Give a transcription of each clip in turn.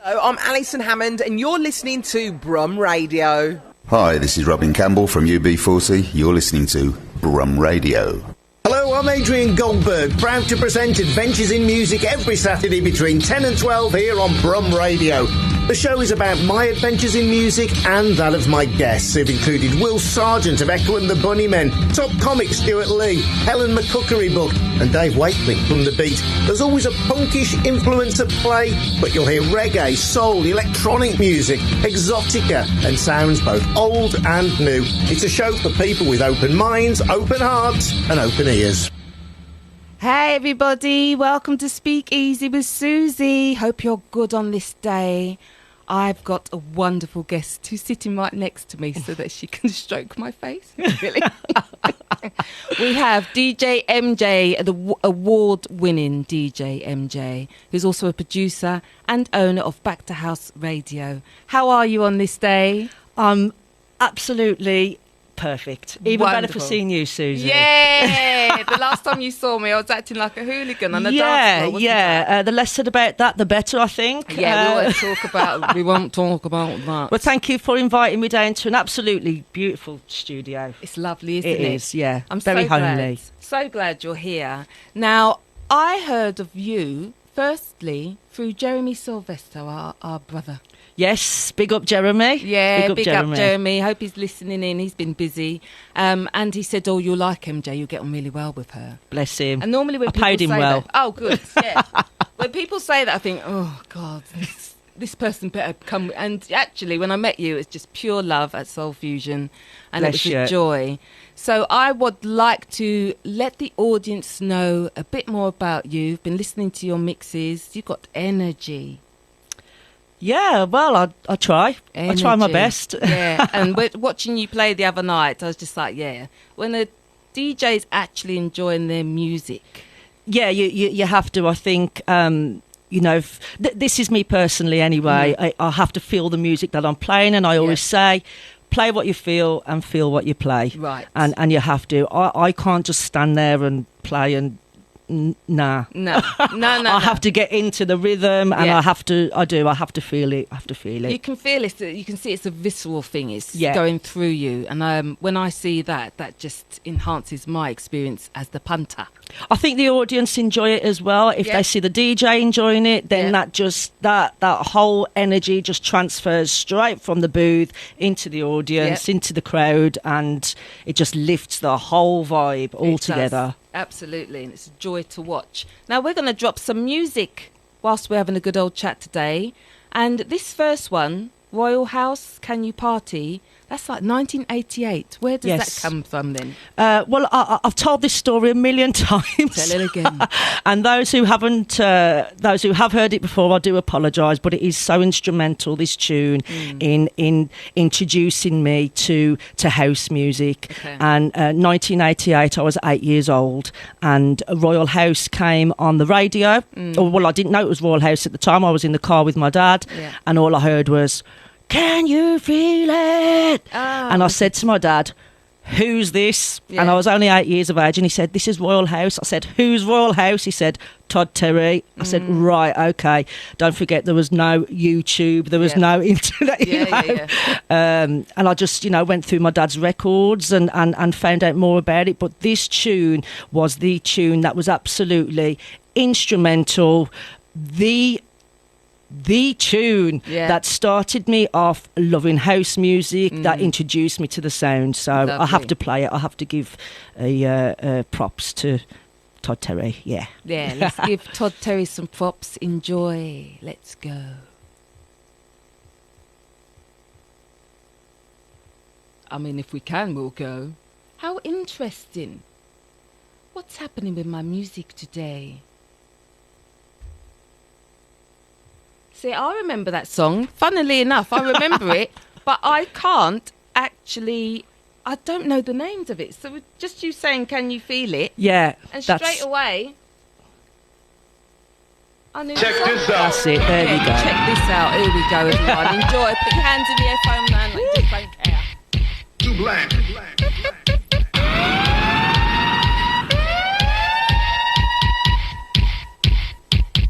I'm Alison Hammond, and you're listening to BRUM Radio. Hi, this is Robin Campbell from UB40. You're listening to BRUM Radio. Hello, I'm Adrian Goldberg, proud to present Adventures in Music every Saturday between 10 and 12 here on BRUM Radio. The show is about my adventures in music and that of my guests, who've included Will Sargent of Echo and the Bunnymen, top comic Stuart Lee, Helen McCookery Book, and Dave Wakeley from The Beat. There's always a punkish influence at play, but you'll hear reggae, soul, electronic music, exotica, and sounds both old and new. It's a show for people with open minds, open hearts, and open ears. Hey everybody, welcome to Speakeasy with Susie. Hope you're good on this day. I've got a wonderful guest who's sitting right next to me so that she can stroke my face. Really? We have DJ MJ, the award-winning DJ MJ, who's also a producer and owner of Back to House Radio. How are you on this day? Absolutely perfect. Even Wonderful. better for seeing you, Susie. Yeah! The last time you saw me, I was acting like a hooligan on a dance floor, wasn't I? The less said about that, the better, I think. Yeah, we won't talk about that. Well, thank you for inviting me down to an absolutely beautiful studio. It's lovely, isn't it? It is, yeah. I'm very so homely. So glad you're here. Now, I heard of you, firstly, through Jeremy Sylvester, our brother. Yes, big up Jeremy. Yeah, big up Jeremy. Hope he's listening in. He's been busy. And he said, you'll like MJ. You'll get on really well with her. Bless him. And normally when I people paid him say well. that... Oh, good, yeah. When people say that, I think, oh, God, this person better come... And actually, when I met you, it's just pure love at Soul Fusion. And Bless it was a joy. So I would like to let the audience know a bit more about you. You've been listening to your mixes. You've got energy. Yeah, well, I try. Energy. I try my best. Yeah, and watching you play the other night, I was just like, yeah, when a DJ's actually enjoying their music. Yeah, you have to, I think, this is me personally anyway. I have to feel the music that I'm playing, and I always say, play what you feel and feel what you play. Right. And you have to. I can't just stand there and play and... Nah. No. I have to get into the rhythm, and I have to feel it. You can feel it. You can see it's a visceral thing. It's going through you. And when I see that just enhances my experience as the punter. I think the audience enjoy it as well. If they see the DJ enjoying it, then that whole energy just transfers straight from the booth into the audience, into the crowd, and it just lifts the whole vibe altogether. Absolutely, and it's a joy to watch. Now we're going to drop some music whilst we're having a good old chat today. And this first one, Royal House, Can You Party? That's like 1988. Where does that come from then? Well, I've told this story a million times. Tell it again. And those who have heard it before, I do apologise, but it is so instrumental, this tune, in introducing me to house music. Okay. And 1988, I was 8 years old, and Royal House came on the radio. Well, I didn't know it was Royal House at the time. I was in the car with my dad, and all I heard was, "Can you feel it?" And I said to my dad, "Who's this?" And I was only 8 years of age, and he said, "This is Royal House." I said, "Who's Royal House?" He said, "Todd Terry." I said, "Right, okay." Don't forget, there was no YouTube, there was no internet, and I just, went through my dad's records and found out more about it. But this tune was the tune that was absolutely instrumental, the tune that started me off loving house music, that introduced me to the sound. So lovely. I have to play it. I have to give props to Todd Terry. Yeah, let's give Todd Terry some props. Enjoy. Let's go. I mean, if we can, we'll go. How interesting. What's happening with my music today? See, I remember that song. Funnily enough, I remember it, but I can't actually... I don't know the names of it. So just you saying, "Can you feel it?" Yeah. And straight away, I knew Check this out. That's it. There we go. Check this out. Here we go, everyone. Enjoy. Put your hands in the air, man. Like you just don't care. Too blank.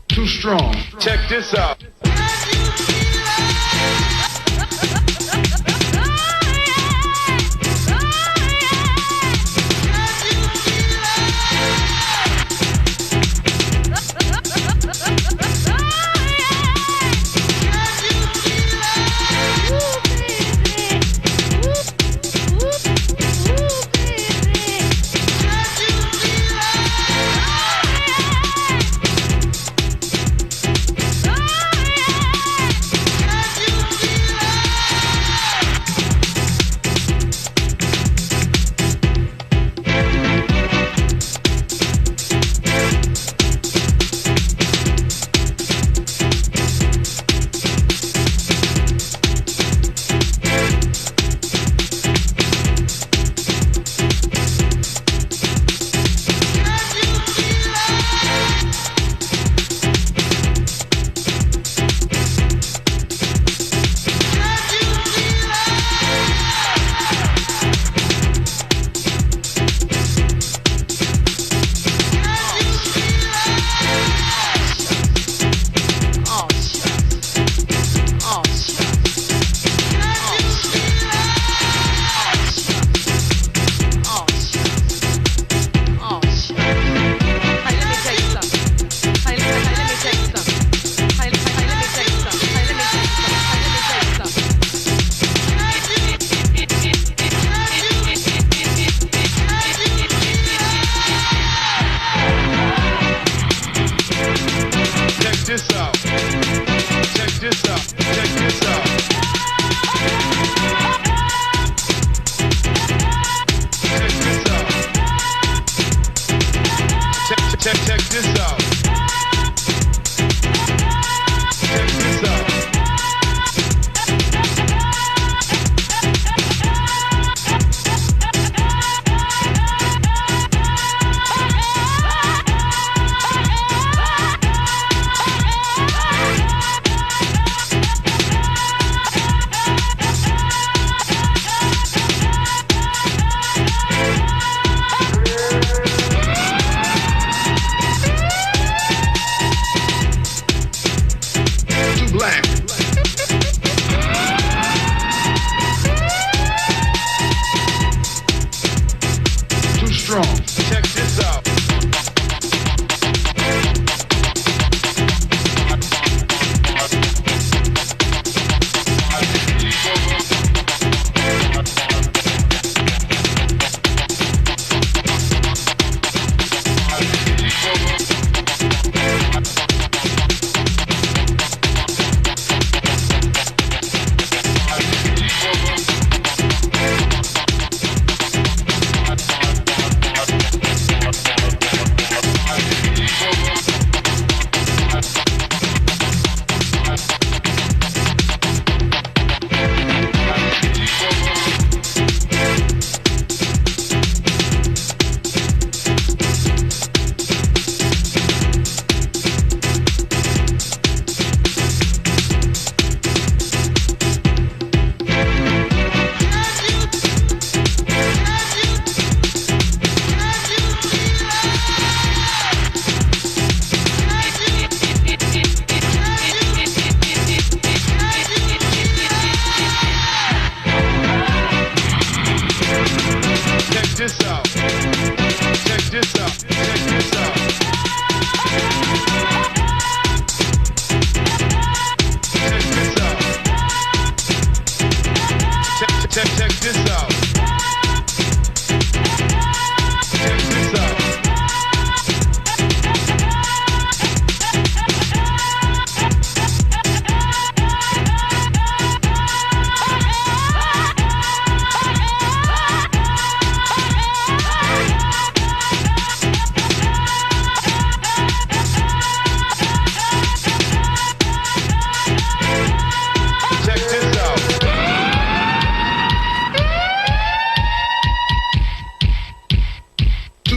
Too strong. Check this out.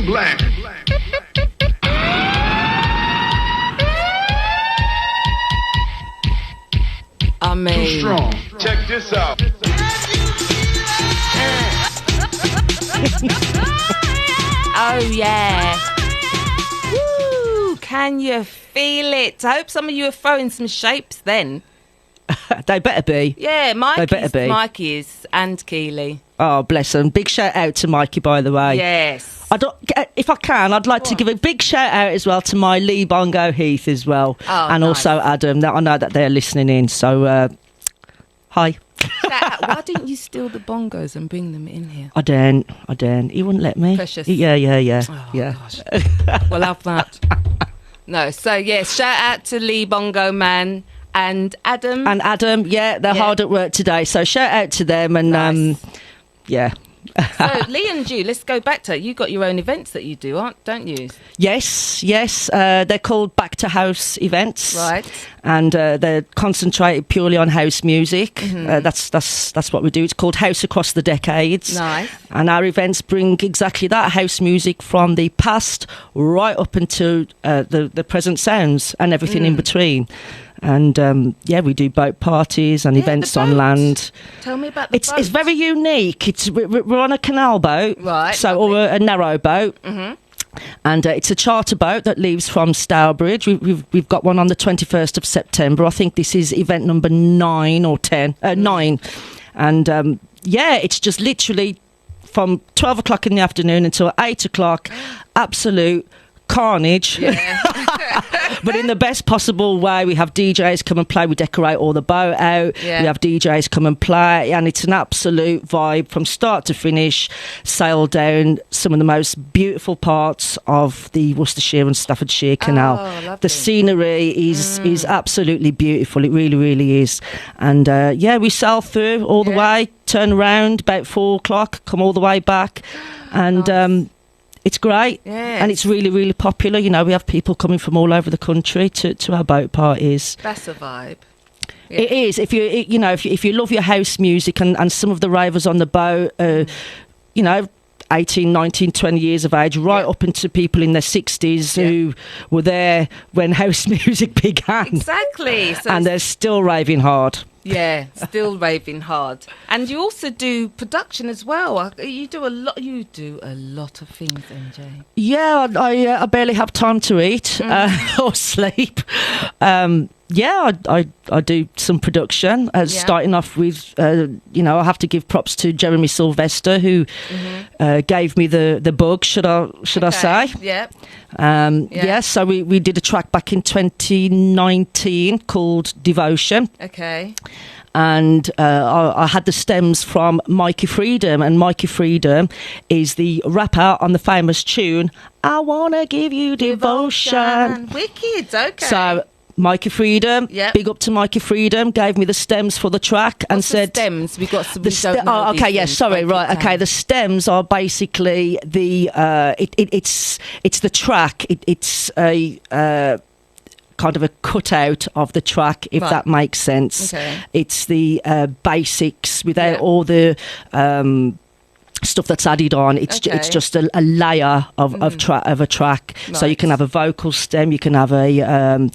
black. I mean, Too strong. Check this out. oh yeah. Woo! Can you feel it? I hope some of you are throwing some shapes then. They better be. Yeah, Mikey is, and Kayleigh. Oh, bless them. Big shout out to Mikey, by the way. Yes. If I can, I'd like to give a big shout out as well to my Lee Bongo Heath as well. Oh, and nice. also Adam. I know that they're listening in. So, hi. Why didn't you steal the bongos and bring them in here? I daren't. He wouldn't let me. Precious. Yeah. Oh, yeah. Gosh. We'll have that. No, so yes, shout out to Lee Bongo Man and Adam. They're hard at work today. So shout out to them and Nice. yeah. So Lee and you, let's go back to it. You got your own events that you do, don't you? Yes. They're called Back to House events, Right. And they're concentrated purely on house music. Mm-hmm. That's what we do. It's called House Across the Decades. Nice. And our events bring exactly that, house music from the past right up into the present sounds and everything in between. And we do boat parties and events on land. Tell me about the boat. It's very unique. We're on a canal boat, right? So or a narrow boat, and it's a charter boat that leaves from Stourbridge. We've got one on the 21st of September. I think this is event number 9 or 10, 9, and it's just literally from 12 o'clock in the afternoon until 8 o'clock. Absolute carnage. Yeah. But in the best possible way. We have DJs come and play. We decorate all the boat out. Yeah. We have DJs come and play, and it's an absolute vibe from start to finish. Sail down some of the most beautiful parts of the Worcestershire and Staffordshire Canal. lovely. The scenery is absolutely beautiful. It really, really is. And we sail through all the way, turn around about 4 o'clock, come all the way back, and it's great. Yes. And it's really, really popular. You know, we have people coming from all over the country to our boat parties. That's a vibe. Yeah. It is. If you love your house music and some of the ravers on the boat, 18, 19, 20 years of age, right up into people in their 60s who were there when house music began. Exactly. So And they're still raving hard. yeah, still raving hard. And you also do production as well. You do a lot. You do a lot of things, MJ. Yeah, I barely have time to eat or sleep. I do some production. Starting off with, I have to give props to Jeremy Sylvester, who gave me the bug. Should I say? Yeah. So we did a track back in 2019 called Devotion. Okay. And I had the stems from Mikey Freedom, and Mikey Freedom is the rapper on the famous tune I Wanna Give You Devotion. Wicked. Okay. So Mikey Freedom, big up to Mikey Freedom, gave me the stems for the track and said stems. We got some. The The stems are basically the it's the track. It's a kind of a cutout of the track, if that makes sense. Okay. It's the basics without all the stuff that's added on. It's just a layer of a track. Nice. So you can have a vocal stem, you can have a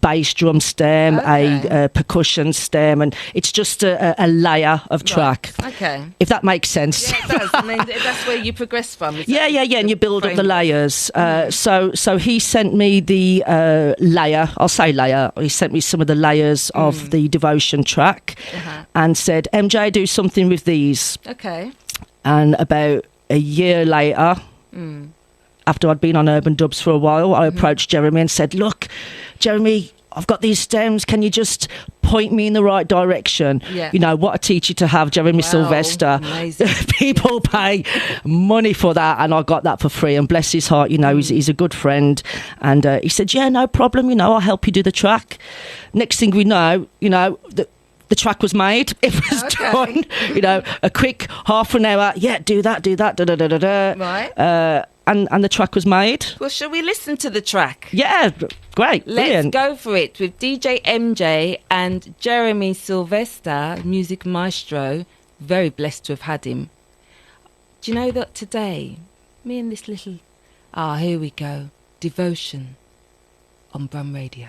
bass drum stem, a percussion stem, and it's just a layer of track. Okay. If that makes sense. Yeah, it does. I mean, that's where you progress from. Yeah, and you build up the layers. So he sent me the layer. I'll say layer. He sent me some of the layers of the Devotion track, and said, "MJ, do something with these." Okay. And about a year later, after I'd been on Urban Dubs for a while, I approached Jeremy and said, "Look, Jeremy, I've got these stems. Can you just point me in the right direction?" Yeah. You know, what a teacher to have, Jeremy Sylvester. Amazing. People pay money for that, and I got that for free. And bless his heart, he's a good friend. And he said, "Yeah, no problem. I'll help you do the track." Next thing we know, the track was made. It was done. A quick half an hour. Yeah, do that. Da-da-da-da-da. Right. And the track was made. Well, shall we listen to the track? Yeah, great. Let's Brilliant. go for it with DJ MJ and Jeremy Sylvester, music maestro. Very blessed to have had him. Do you know that today, me and this little Here we go. Devotion on BRUM Radio.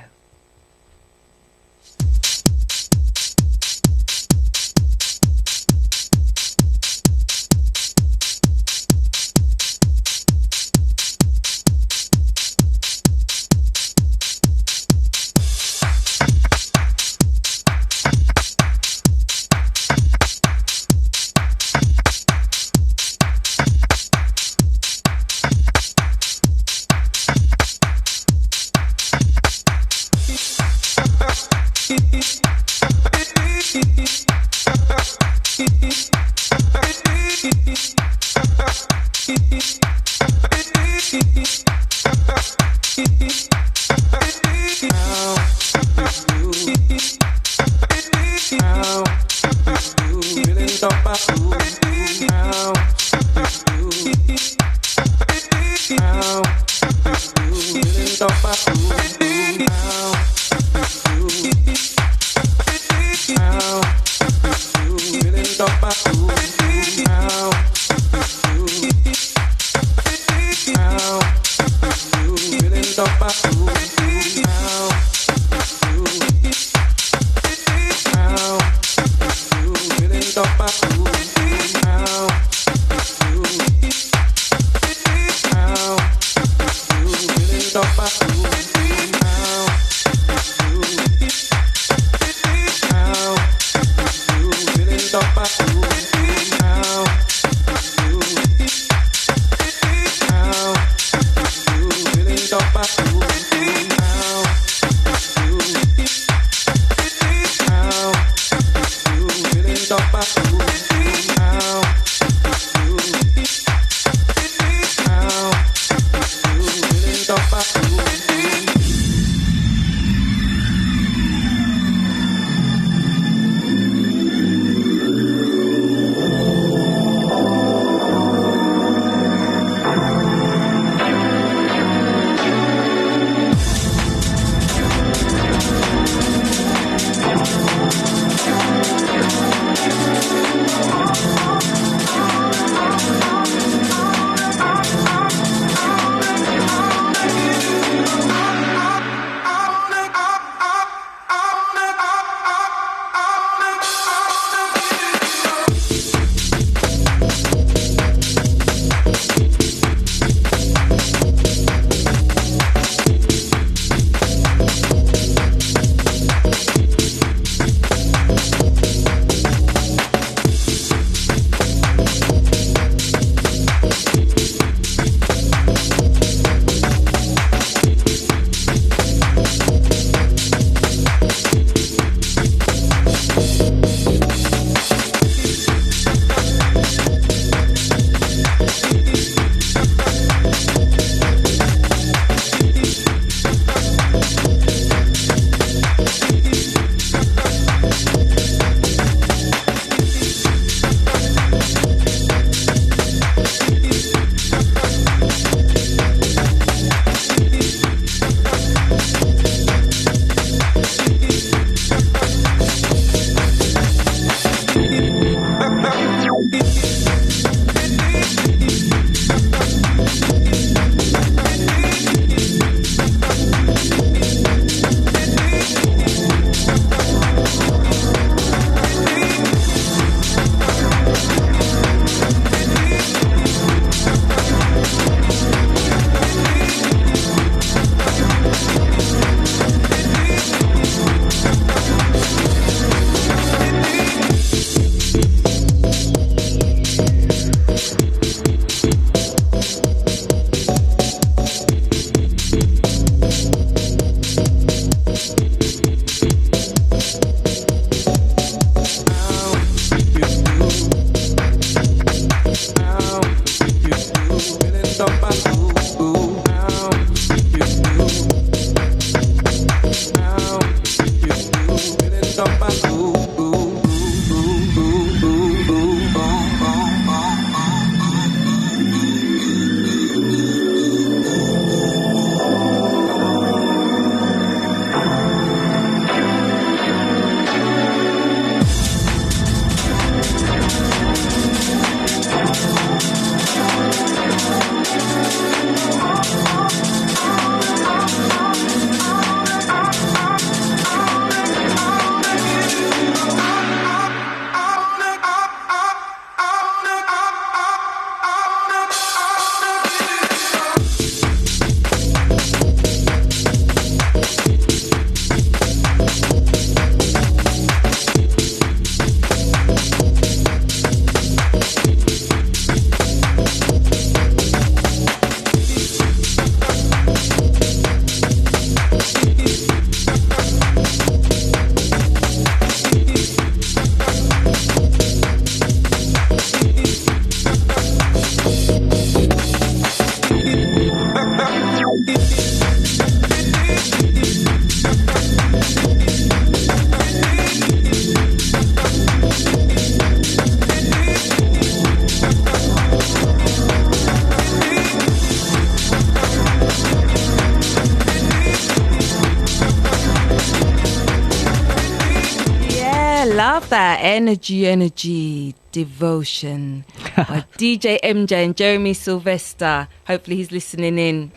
that? Energy, Devotion by DJ MJ and Jeremy Sylvester. Hopefully he's listening in.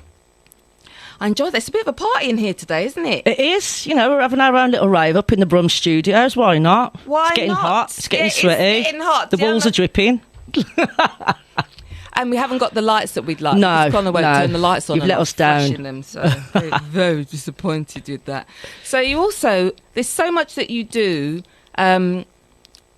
I enjoyed that. It's a bit of a party in here today, isn't it? It is. You know, we're having our own little rave up in the BRUM studios. Why not? Why It's getting not? hot. It's getting sweaty. It's getting hot. The balls are dripping. And we haven't got the lights that we'd like. No, Connor won't turn the lights on. You've let us down. Flashing them, so very, very disappointed with that. So you also, there's so much that you do, and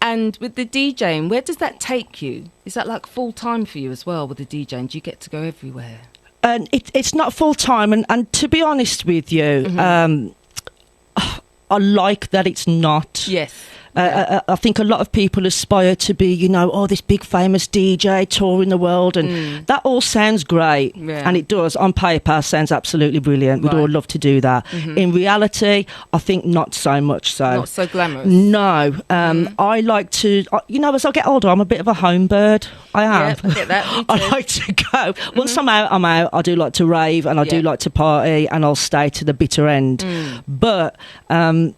with the DJing, where does that take you? Is that like full time for you as well with the DJing? Do you get to go everywhere? It's not full time, and to be honest with you, I like that it's not. Yes. I think a lot of people aspire to be, you know, this big famous DJ touring the world, and that all sounds great, and it does on paper. Sounds absolutely brilliant. We'd all love to do that. In reality, I think not so much so. Not so glamorous. No, I like to, you know, as I get older, I'm a bit of a home bird. I am. Yep, I get that. Me too. I like to go. Once I'm out, I'm out. I do like to rave, and I do like to party, and I'll stay to the bitter end. But I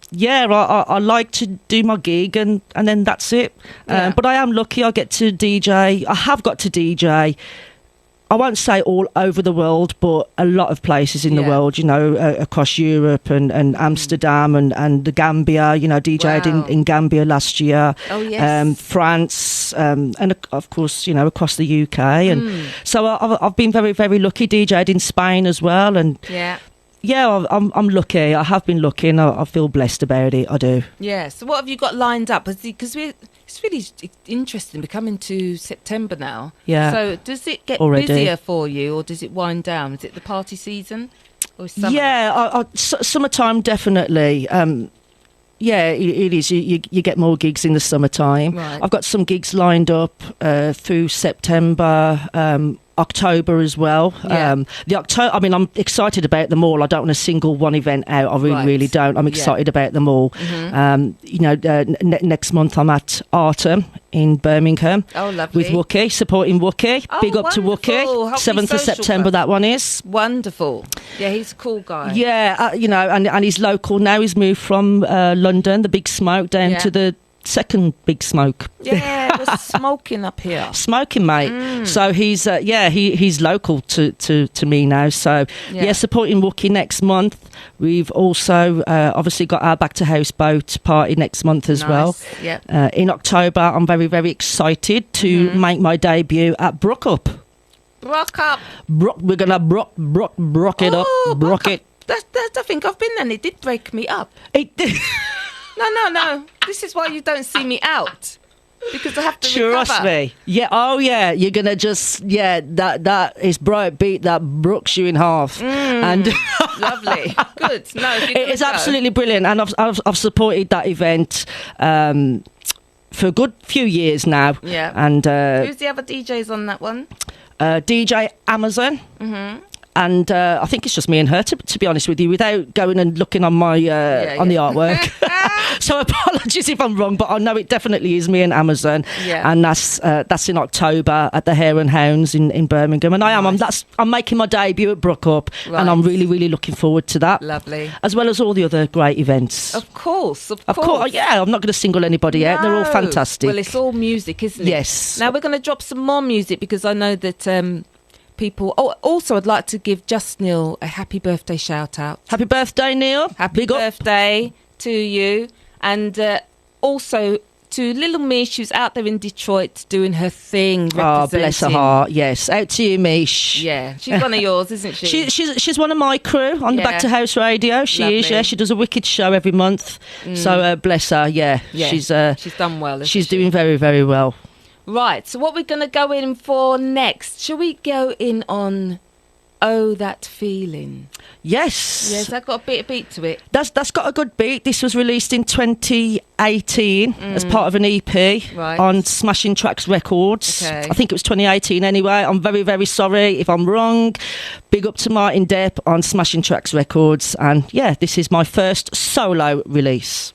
like to do my gig, and then that's it. But I am lucky. I get to DJ. I have got to DJ. I won't say all over the world, but a lot of places in the world, you know, across Europe and Amsterdam and the Gambia, you know, DJ'd in Gambia last year. Oh, yes. France, and of course, you know, across the UK. And so I've been very, very lucky. DJ'd in Spain as well. And I'm lucky. I have been lucky, and I feel blessed about it. I do. Yeah. So what have you got lined up? Because it's really interesting. We're coming to September now. Yeah. So does it get busier for you, or does it wind down? Is it the party season, or summer? Yeah, summertime definitely. It is. You get more gigs in the summertime. Right. I've got some gigs lined up through September. October as well. The October. I mean, I'm excited about them all. I don't want to single one event out. I really don't. I'm excited about them all. You know, next month I'm at Artem in Birmingham. Oh, lovely. With Wookie, supporting Wookie. Oh, Big up wonderful. to Wookie. 7th of September. That one is wonderful. Yeah, he's a cool guy. Yeah, you know, and he's local now. He's moved from London, the Big Smoke, down to the second Big Smoke. Yeah, we're smoking up here. Smoking, mate. So he's he's local to me now. So supporting Wookie next month. We've also obviously got our Back to House Boat party next month as well. Yep. In October, I'm very, very excited to make my debut at Brookup. Brookup. We're gonna brock it up. Brock it. I think I've been there, and it did break me up. It did. No. This is why you don't see me out. Because I have to Trust recover. me. Yeah, you're going to just, that is bright beat that brooks you in half. And lovely. Good. No, it's absolutely brilliant. And I've supported that event for a good few years now. Yeah. And who's the other DJs on that one? DJ Amazon. And I think it's just me and her, to be honest with you, without going and looking on my on the artwork. So apologies if I'm wrong, but I know it definitely is me and Amazon. Yeah. And that's in October at the Hare and Hounds in Birmingham. And I'm making my debut at Brookup, and I'm really, really looking forward to that. Lovely. As well as all the other great events. Of course. Yeah, I'm not going to single anybody out. They're all fantastic. Well, it's all music, isn't it? Yes. Now we're going to drop some more music, because I know that people... Oh, also, I'd like to give Just Neil a happy birthday shout-out. Happy birthday, Neil. Happy birthday to you. And also to little Mish, who's out there in Detroit doing her thing. Oh, bless her heart. Yes, out to you, Mish. Yeah, she's one of yours, isn't she? She's one of my crew on the Back to House Radio. She is. Yeah, she does a wicked show every month. So bless her. Yeah, she's done well. She's doing very, very well. Right. So what we're going to go in for next? Shall we go in on Oh That Feeling? Yes. Yes, that got a bit of beat to it. That's got a good beat. This was released in 2018 as part of an EP on Smashing Tracks Records. Okay. I think it was 2018 anyway. I'm very, very sorry if I'm wrong. Big up to Martin Depp on Smashing Tracks Records. And yeah, this is my first solo release.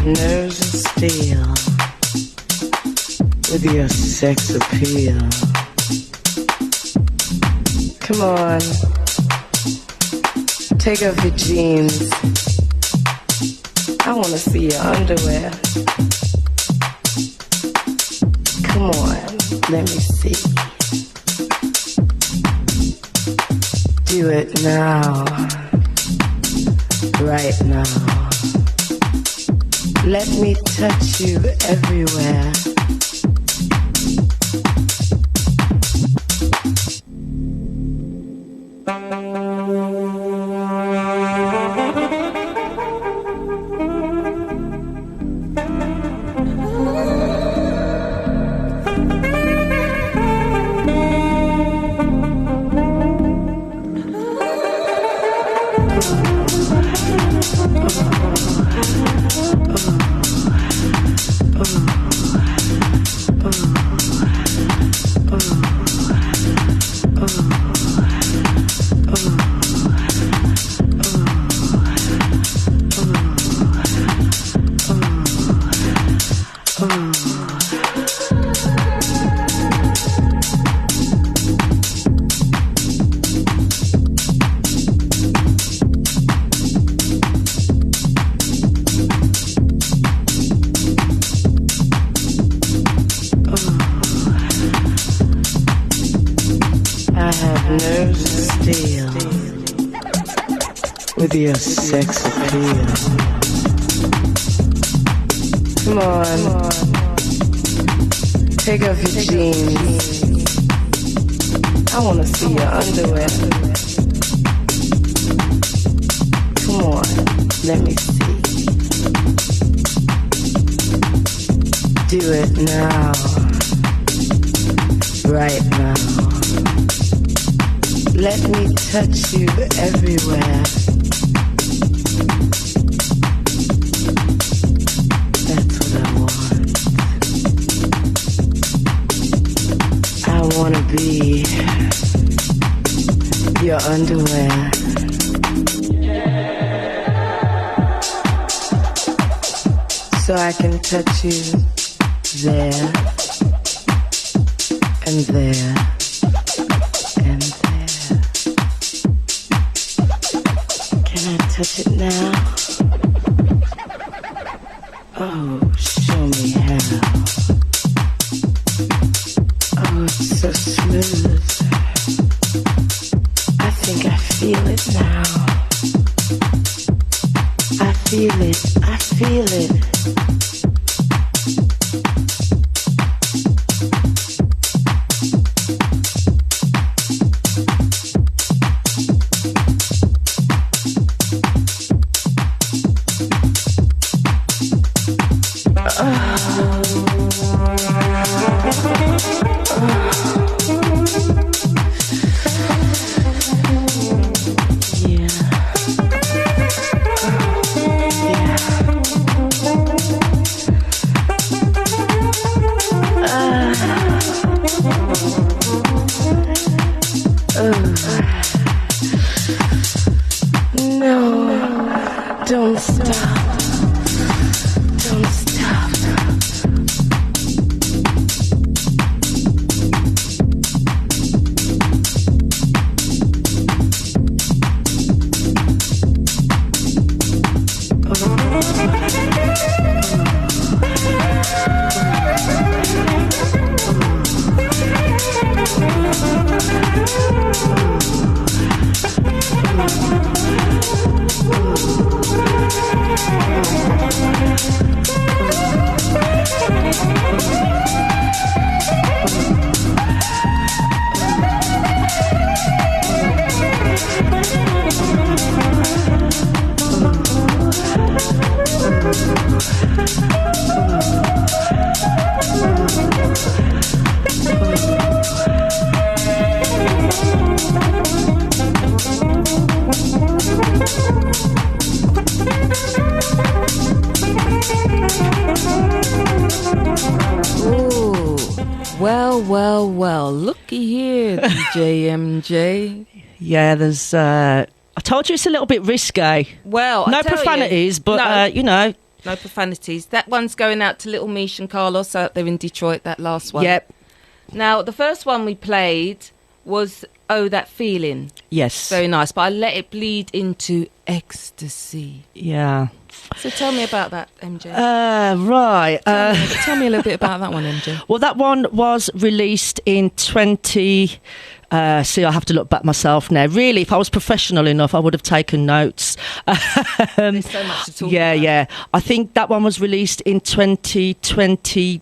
have nerves of steel with your sex appeal. Come on, take off your jeans. I wanna see your underwear. Come on, let me see. Do it now, right now. Let me touch you everywhere. Your sex appeal. Come on, take off your jeans. I wanna see your underwear. Come on, let me see. Do it now, right now. Let me touch you everywhere. I wanna be your underwear. So I can touch you there and there and there. Can I touch it now? Oh, show me how. Oh, it's so smooth. I think I feel it now. I feel it. I feel it. Well, looky here, DJ MJ. Yeah, there's... I told you it's a little bit risque. Well, no profanities, but, no. you know, No profanities. That one's going out to Little Mish and Carlos out there in Detroit, that last one. Yep. Now, the first one we played was Oh, That Feeling. Yes. Very nice. But I let it bleed into Ecstasy. Yeah. So tell me about that, MJ. Right. Tell me a little bit about that one, MJ. Well, that one was released in 20... see, I have to look back myself now. Really, if I was professional enough, I would have taken notes. There's so much to talk about. Yeah. I think that one was released in 2022.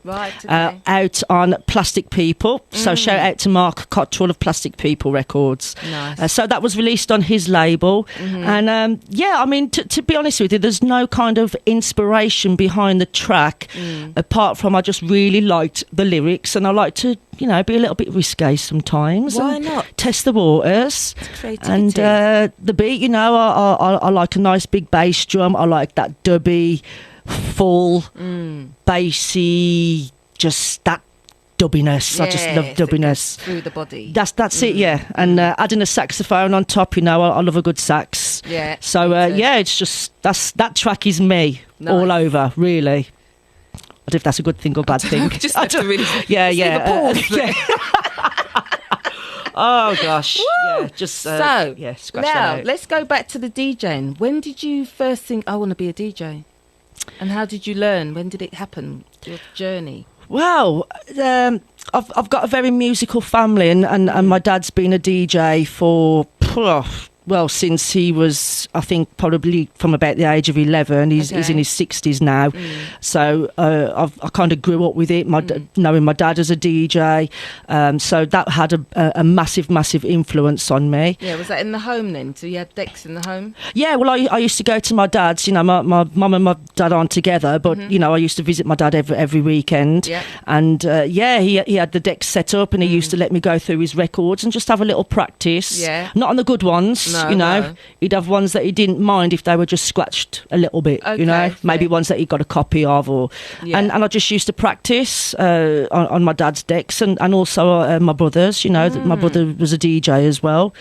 Right, okay. Out on Plastic People. So shout out to Mark Cottrell of Plastic People Records. Nice. So that was released on his label. And I mean, to be honest with you, there's no kind of inspiration behind the track apart from I just really liked the lyrics, and I like to, be a little bit risque sometimes. Why not? Test the waters. And the beat, I like a nice big bass drum. I like that dubby, full, bassy, just that dubbiness. I just love dubbiness. Through the body. That's it, yeah. And adding a saxophone on top, I love a good sax. Yeah. So, it's just, that track is me all over, really. I don't know if that's a good thing or bad thing. Just have to really... Yeah. Oh, gosh. Woo! Yeah, just... So, scratch now, that out. let's go back to the DJing. When did you first think, I want to be a DJ? And how did you learn? When did it happen? Your journey? Well, I've got a very musical family, and my dad's been a DJ for since he was, I think, probably from about the age of 11. He's in his 60s now. So I kind of grew up with it, knowing my dad as a DJ. So that had a massive, massive influence on me. Yeah, was that in the home then? So you had decks in the home? Yeah, well, I used to go to my dad's. My mum and my dad aren't together, but, I used to visit my dad every weekend. Yeah. And, he had the decks set up, and he used to let me go through his records and just have a little practice. Yeah. Not on the good ones. No. He'd have ones that he didn't mind if they were just scratched a little bit, maybe ones that he got a copy of, and I just used to practice on my dad's decks, and also my brother's, my brother was a DJ as well.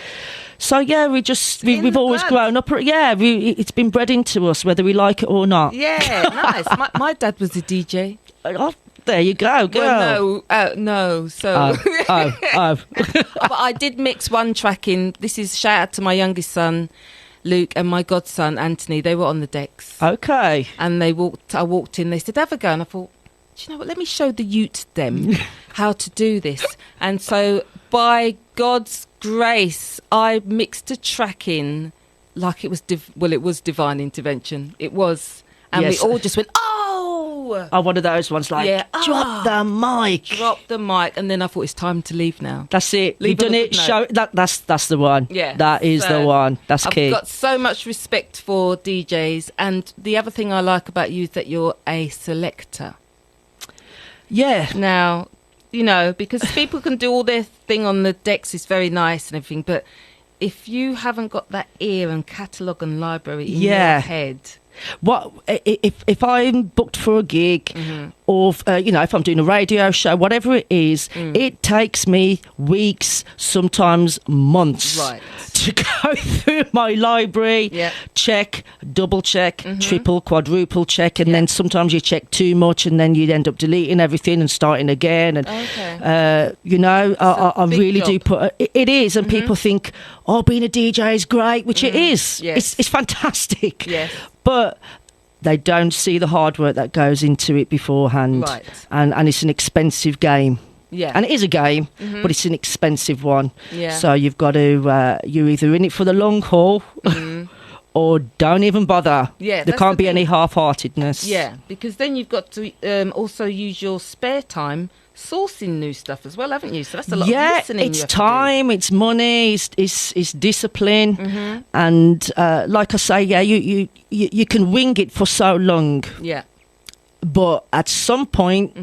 So we've always grown up. Yeah, it's been bred into us, whether we like it or not. Yeah, nice. My dad was a DJ. Oh, there you go, girl. Well, no. So, oh. But I did mix one track in. This is shout out to my youngest son, Luke, and my godson, Anthony. They were on the decks. Okay. And I walked in. They said, have a go. And I thought, do you know what? Let me show the youth them how to do this. And so, by God's grace, I mixed a track in like it was. It was divine intervention. It was, and we all just went, oh. Oh, one of those ones like, drop the mic. Drop the mic. And then I thought, it's time to leave now. That's it. You've done it. Show that's the one. Yeah. That is the one. That's key. I've got so much respect for DJs. And the other thing I like about you is that you're a selector. Yeah. Now, because people can do all their thing on the decks, it's very nice and everything. But if you haven't got that ear and catalogue and library in your head... What if I'm booked for a gig, or if I'm doing a radio show, whatever it is, it takes me weeks, sometimes months, to go through my library, check, double check, triple, quadruple check, and then sometimes you check too much, and then you end up deleting everything and starting again. And I really do put it is, and people think, oh, being a DJ is great, which it is. Yes. It's fantastic. Yes. But they don't see the hard work that goes into it beforehand. Right. And it's an expensive game. Yeah. And it is a game, but it's an expensive one. Yeah. So you've got to, you're either in it for the long haul or don't even bother. Yeah. There can't be any half-heartedness. Yeah, because then you've got to also use your spare time sourcing new stuff as well, haven't you? So that's a lot of listening. It's time, it's money, it's discipline, and like I say, you can wing it for so long. Yeah. But at some point,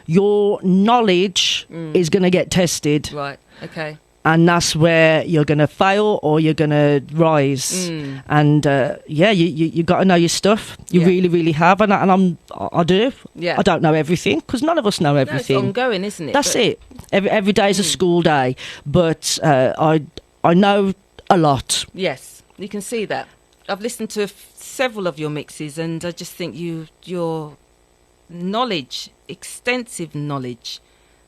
your knowledge is going to get tested. Right. Okay. And that's where you're going to fail or you're going to rise. And you got to know your stuff. You really, really have. And I do. Yeah. I don't know everything because none of us know everything. No, it's ongoing, isn't it? That's it. Every day is a school day. But I know a lot. Yes, you can see that. I've listened to several of your mixes, and I just think your knowledge, extensive knowledge,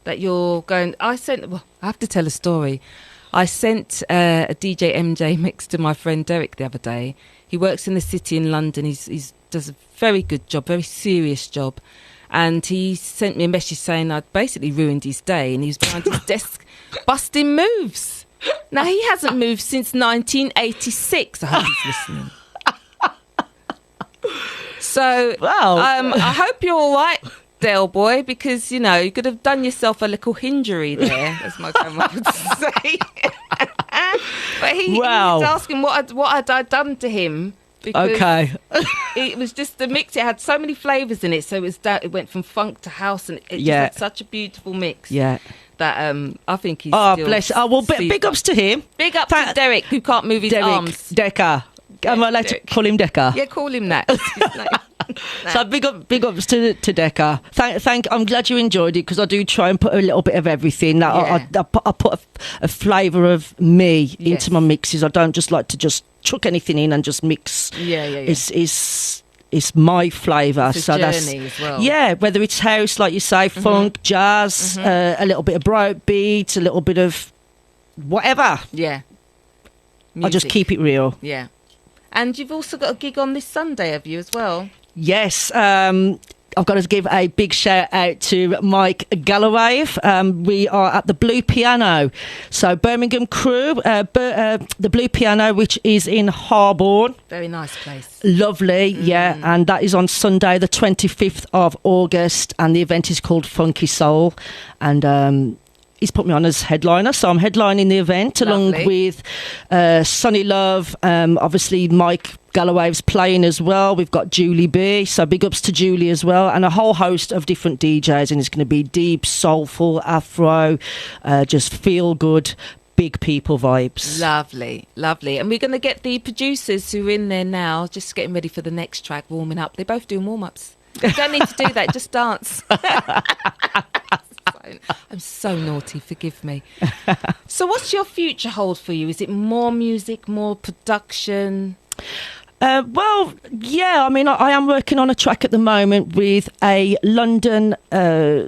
that you're going. I have to tell a story. I sent a DJ MJ mix to my friend Derek the other day. He works in the city in London. He's does a very good job, very serious job. And he sent me a message saying I'd basically ruined his day, and he was behind his desk busting moves. Now, he hasn't moved since 1986. I hope he's listening. So, I hope you're all right, Dale boy, because, you know, you could have done yourself a little injury there, as my grandma would say. But he was asking what had I done to him. Because it was just the mix. It had so many flavours in it, so it went from funk to house, and it just had such a beautiful mix. Yeah, that I think he's. Oh, bless! Oh, well, big ups to him. Big up to Derek, who can't move his arms. Decker. Am I allowed to call him Decker? Yeah, call him that. So big ups to Decker. I'm glad you enjoyed it, because I do try and put a little bit of everything. I put a flavour of me into my mixes. I don't just like to just chuck anything in and just mix. It's my flavour. It's a journey as well. Yeah, whether it's house, like you say, funk, jazz, a little bit of break beat, a little bit of whatever. Yeah. Music. I just keep it real. Yeah. And you've also got a gig on this Sunday, have you, as well? Yes. I've got to give a big shout out to Mike Galloway. We are at the Blue Piano. So Birmingham crew, the Blue Piano, which is in Harborne. Very nice place. Lovely, yeah. And that is on Sunday, the 25th of August. And the event is called Funky Soul. And he's put me on as headliner, so I'm headlining the event along with Sonny Love. Obviously, Mike Galloway's playing as well. We've got Julie B, so big ups to Julie as well, and a whole host of different DJs. And it's going to be deep, soulful, Afro, just feel good, big people vibes. Lovely, lovely. And we're going to get the producers who are in there now, just getting ready for the next track, warming up. They're both doing warm-ups. You don't need to do that, just dance. I'm so naughty, forgive me. So what's your future hold for you? Is it more music, more production? Well, yeah, I mean, I am working on a track at the moment with a London,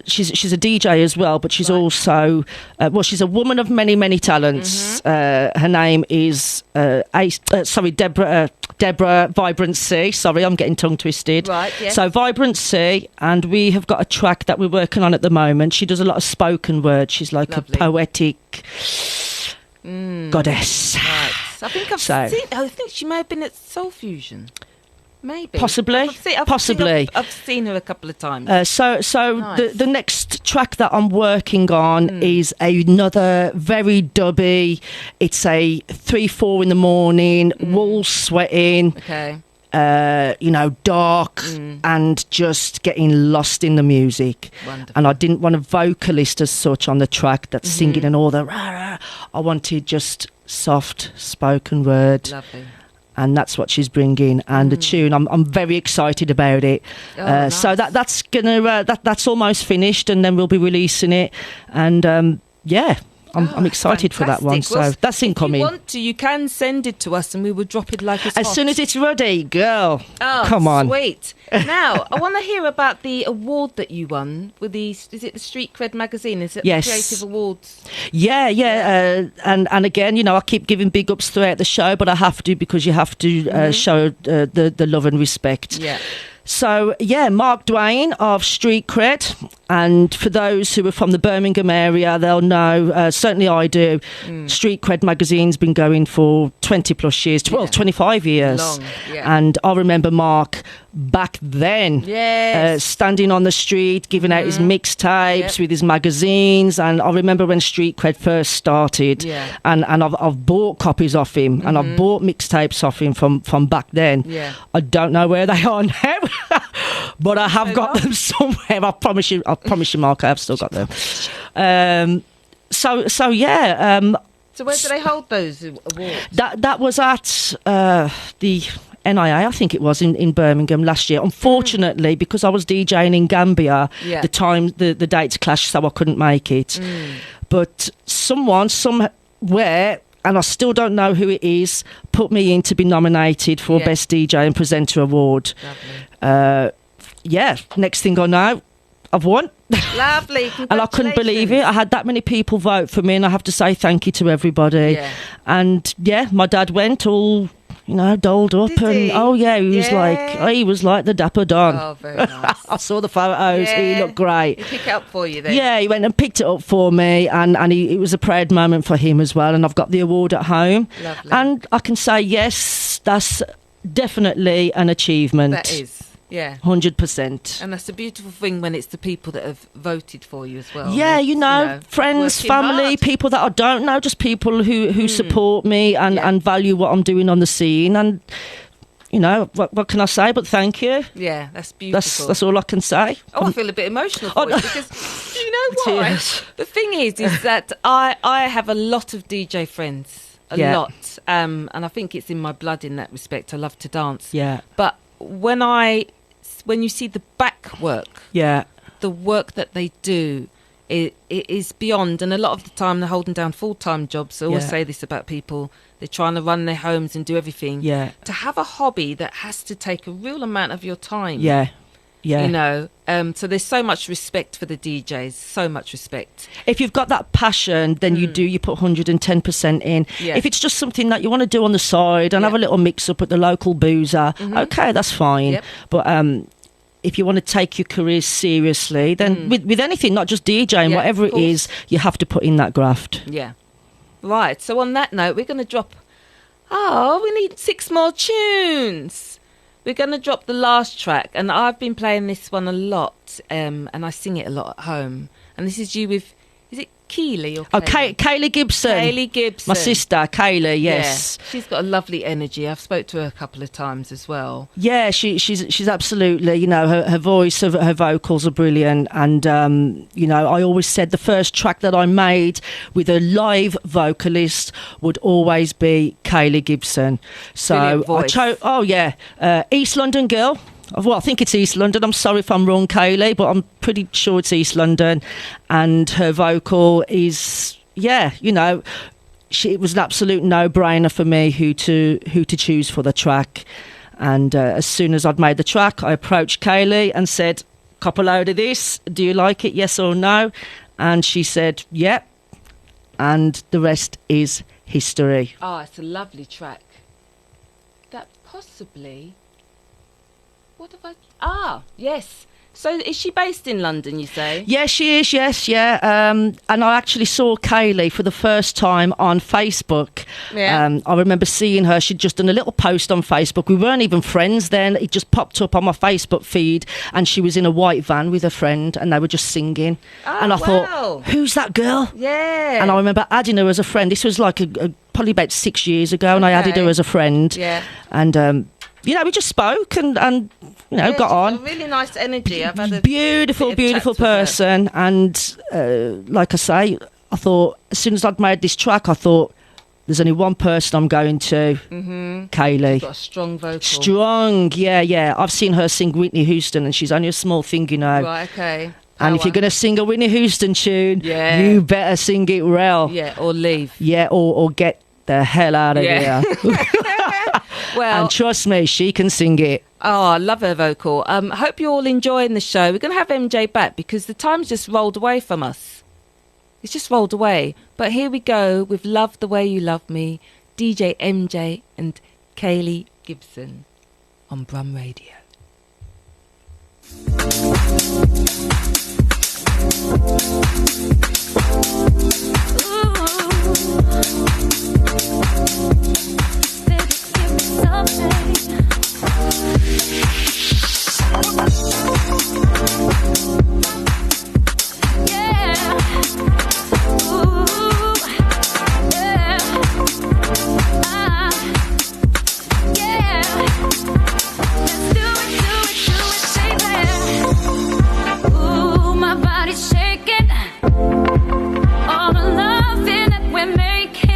she's a DJ as well, but she's also, she's a woman of many, many talents. Her name is, Deborah Vibrancy. Sorry, I'm getting tongue twisted. Right, yeah. So Vibrancy, and we have got a track that we're working on at the moment. She does a lot of spoken word. She's like a poetic goddess. Right. I think I think she may have been at Soul Fusion. Maybe. Possibly. I've seen her a couple of times. So nice. the next track that I'm working on is another very dubby. It's a 3-4 in the morning, wool sweating. Okay. Dark and just getting lost in the music. Wonderful. And I didn't want a vocalist as such on the track that's singing and all the rah-rah. I wanted just soft spoken word. Lovely. And that's what she's bringing, and the tune. I'm very excited about it. Nice. So that's gonna that's almost finished, and then we'll be releasing it. And I'm excited for that one. So that's incoming. If you want to, you can send it to us, and we will drop it like it's hot. As soon as it's ready, girl. Oh, come on. Sweet. Now, I want to hear about the award that you won with is it the Street Cred magazine? Is it the Creative Awards? Yeah. And again, I keep giving big ups throughout the show, but I have to, because you have to show the love and respect. Yeah. So, Mark Dwayne of Street Cred. And for those who are from the Birmingham area, they'll know, certainly I do, Street Cred magazine's been going for 20 plus years, 25 years. Long, and I remember Mark back then, standing on the street, giving out his mixtapes with his magazines. And I remember when Street Cred first started, and I've bought copies off him, and I've bought mixtapes off him from back then. Yeah. I don't know where they are now, but I have got them somewhere. I promise you, Mark, I have still got them. So where do they hold those awards? That was at the NIA, I think it was, in Birmingham last year. Unfortunately, because I was DJing in Gambia, the dates clashed, so I couldn't make it. But somewhere and I still don't know who it is, put me in to be nominated for Best DJ and Presenter Award. Next thing I know, I've won. Lovely. And I couldn't believe it. I had that many people vote for me, and I have to say thank you to everybody. Yeah. And my dad went all, dolled up. Did he? He was like the Dapper Don. Oh, very nice. I saw the photos. Yeah. He looked great. He picked it up for you then? Yeah, he went and picked it up for me, and it was a proud moment for him as well. And I've got the award at home. Lovely. And I can say, yes, that's definitely an achievement. That is. Yeah. 100%. And that's a beautiful thing when it's the people that have voted for you as well. Yeah, friends, family, hard. people that I don't know, just people who support me and value what I'm doing on the scene. And, what can I say but thank you? Yeah, that's beautiful. That's all I can say. Oh, I feel a bit emotional for you because, you know what? Tears. The thing is that I have a lot of DJ friends, a lot. And I think it's in my blood in that respect. I love to dance. Yeah. But when you see the back work, the work that they do, it is beyond. And a lot of the time they're holding down full-time jobs. I always say this about people. They're trying to run their homes and do everything. Yeah. To have a hobby that has to take a real amount of your time. Yeah. So there's so much respect for the DJs, so much respect. If you've got that passion, then you put 110% in. Yeah. If it's just something that you want to do on the side and have a little mix-up at the local boozer, okay, that's fine. Yep. But if you want to take your career seriously, then with anything, not just DJing, whatever it is, you have to put in that graft. Yeah. Right, so on that note, we're going to drop... we need 6 more tunes. We're going to drop the last track, and I've been playing this one a lot, and I sing it a lot at home. And this is you with... Is it Kayleigh or Kayleigh? Kayleigh Gibson. Kayleigh Gibson. My sister, Kayleigh, yes. Yeah, she's got a lovely energy. I've spoke to her a couple of times as well. Yeah, she's absolutely, her voice, her vocals are brilliant. And, I always said the first track that I made with a live vocalist would always be Kayleigh Gibson. So I chose, East London girl. Well, I think it's East London. I'm sorry if I'm wrong, Kayleigh, but I'm pretty sure it's East London. And her vocal is, it was an absolute no-brainer for me who to choose for the track. And as soon as I'd made the track, I approached Kayleigh and said, "Cop a load of this. Do you like it? Yes or no?" And she said, "Yep." And the rest is history. Oh, it's a lovely track. That possibly... What have I... yes. So is she based in London, you say? Yeah, she is, yes, yeah. And I actually saw Kayleigh for the first time on Facebook. Yeah. I remember seeing her. She'd just done a little post on Facebook. We weren't even friends then. It just popped up on my Facebook feed, and she was in a white van with a friend, and they were just singing. Oh, and I thought, who's that girl? Yeah. And I remember adding her as a friend. This was like probably about 6 years ago, and I added her as a friend. Yeah. And... we just spoke and got on. A really nice energy. I've had a beautiful person. And like I say, I thought as soon as I'd made this track, I thought there's only one person I'm going to. Kayleigh. She's got a strong vocal. Strong, yeah. I've seen her sing Whitney Houston, and she's only a small thing, Right, okay. And if you're going to sing a Whitney Houston tune, you better sing it well. Yeah, or leave. Yeah, or get the hell out of here. Well, and trust me, she can sing it. Oh, I love her vocal. I hope you're all enjoying the show. We're going to have MJ back because the time's just rolled away from us. It's just rolled away. But here we go with Love the Way You Love Me, DJ MJ and Kayleigh Gibson on BRUM Radio. All the loving that we're making.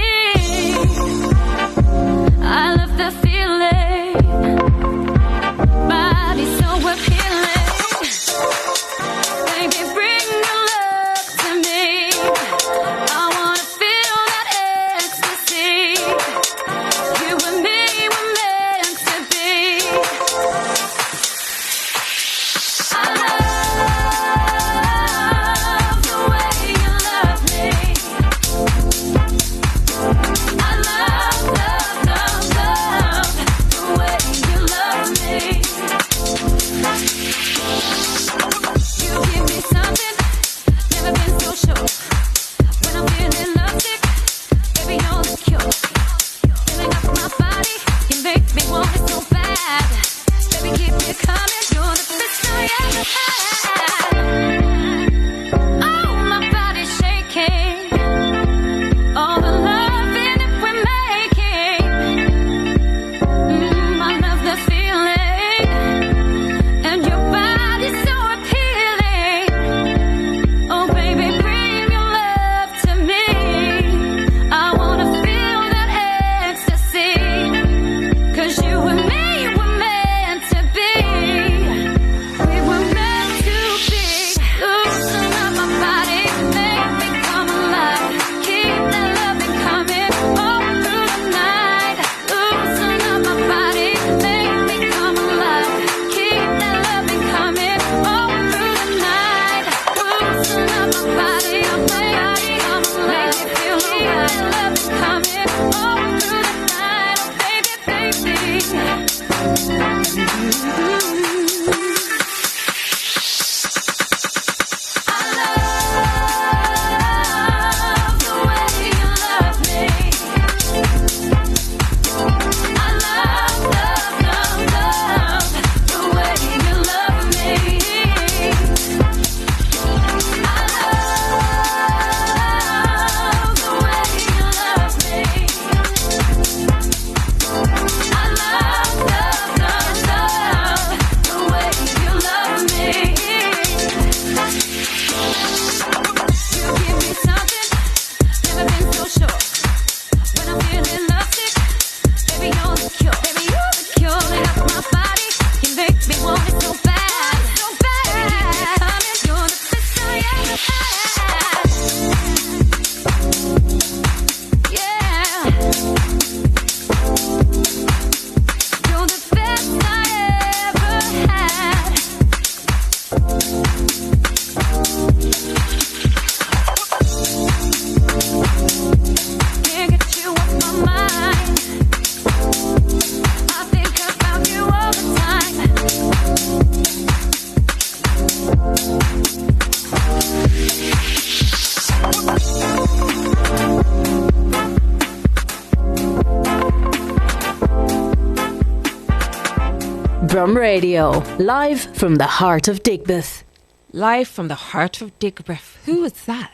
BRUM RADIO, live from the heart of Digbeth. Live from the heart of Digbeth. Who was that?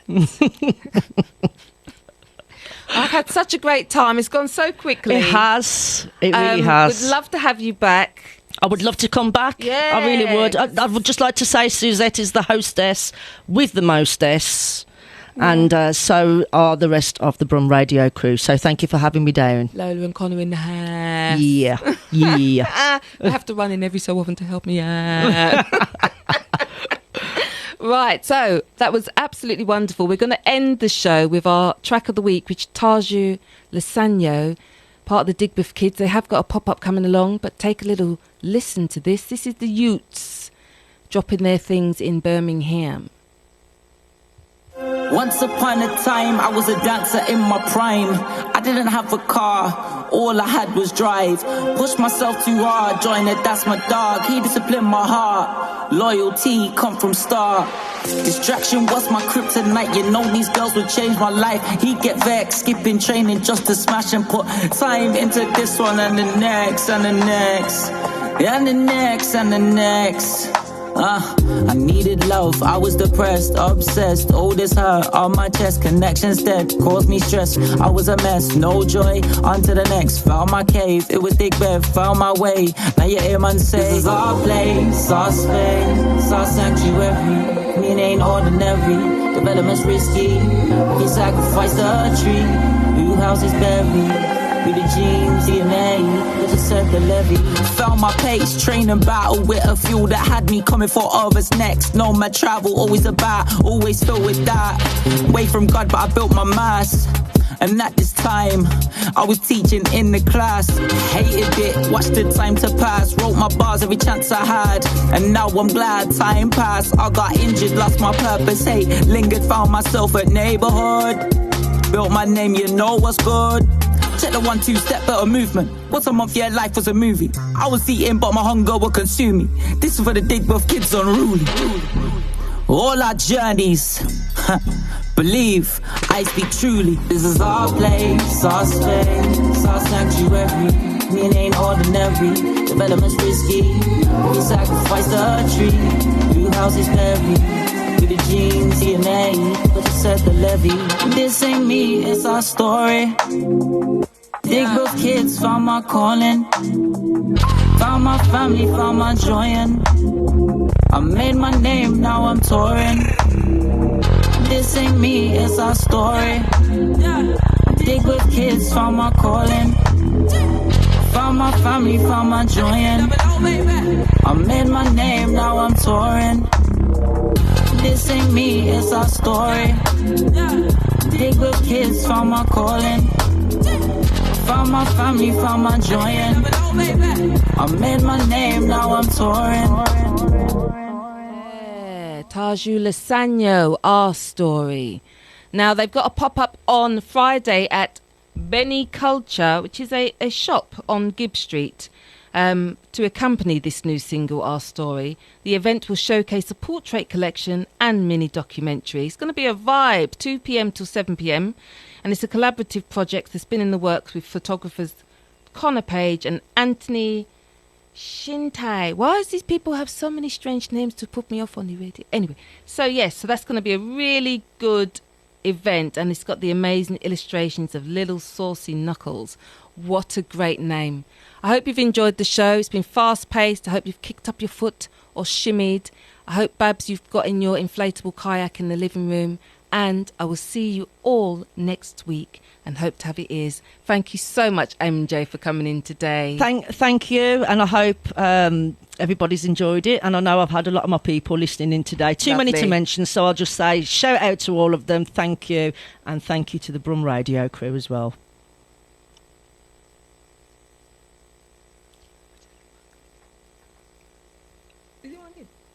I've had such a great time. It's gone so quickly. It has. It really has. Would love to have you back. I would love to come back. Yeah. I really would. I would just like to say Suzette is the hostess with the mostess. And so are the rest of the BRUM Radio crew. So thank you for having me down. Lola and Connor in the house. Yeah. I have to run in every so often to help me out. Right, so that was absolutely wonderful. We're going to end the show with our track of the week, which Taju Lasagno, part of the Digbeth Kids. They have got a pop-up coming along, but take a little listen to this. This is the Utes dropping their things in Birmingham. Once upon a time, I was a dancer in my prime. I didn't have a car, all I had was drive. Pushed myself too hard, joiner, that's my dog. He disciplined my heart, loyalty come from start. Distraction was my kryptonite, you know these girls would change my life. He'd get vexed, skipping training just to smash and put time into this one and the next and the next. And the next and the next. I needed love, I was depressed, obsessed. All this hurt on my chest, connections dead, caused me stress. I was a mess, no joy, on to the next. Found my cave, it was Digbeth, found my way. Now you hear man say, this is our place, our space, our sanctuary. Me ain't ordinary, development's risky. We sacrifice the tree, new house is buried. With the jeans, DNA, just set the levy. Found my pace, train and battle with a fuel that had me coming for others next. No my travel, always about, always filled with that. Way from God, but I built my mass. And at this time, I was teaching in the class. Hated it, watched the time to pass. Wrote my bars every chance I had. And now I'm glad time passed. I got injured, lost my purpose. Hey, lingered, found myself at neighborhood. Built my name, you know what's good. Check the 1-2 step, better movement. What's a month, yeah, life was a movie. I was eating, but my hunger would consume me. This is for the Digbeth kids unruly. All our journeys, believe, I speak truly. This is our place, our space, our sanctuary. Me ain't ordinary, development's risky. We sacrifice the tree, new house is buried. With the jeans, DNA, but just set the levy. This ain't me, it's our story. Digbeth kids found my calling, found my family, found my joy in. I made my name, now I'm touring. This ain't me, it's our story. Digbeth kids found my calling, found my family, found my joy in. I made my name, now I'm touring. This ain't me, it's our story. Digbeth kids found my calling, found my family, found my joy in. I made my name, now I'm touring. Yeah, Taju Lasagno, Our Story. Now, they've got a pop-up on Friday at Benny Culture, which is a shop on Gibb Street, to accompany this new single, Our Story. The event will showcase a portrait collection and mini documentary. It's going to be a vibe, 2 p.m. till 7 p.m. And it's a collaborative project that's been in the works with photographers Connor Page and Anthony Shintai. Why does these people have so many strange names to put me off on the radio? Anyway, so yes, so that's going to be a really good event, and it's got the amazing illustrations of Little Saucy Knuckles. What a great name. I hope you've enjoyed the show. It's been fast-paced. I hope you've kicked up your foot or shimmied. I hope, Babs, you've got in your inflatable kayak in the living room. And I will see you all next week and hope to have your ears. Thank you so much, MJ, for coming in today. Thank you, and I hope everybody's enjoyed it. And I know I've had a lot of my people listening in today. Too many to mention, so I'll just say shout out to all of them. Thank you, and thank you to the BRUM Radio crew as well. Is it one here?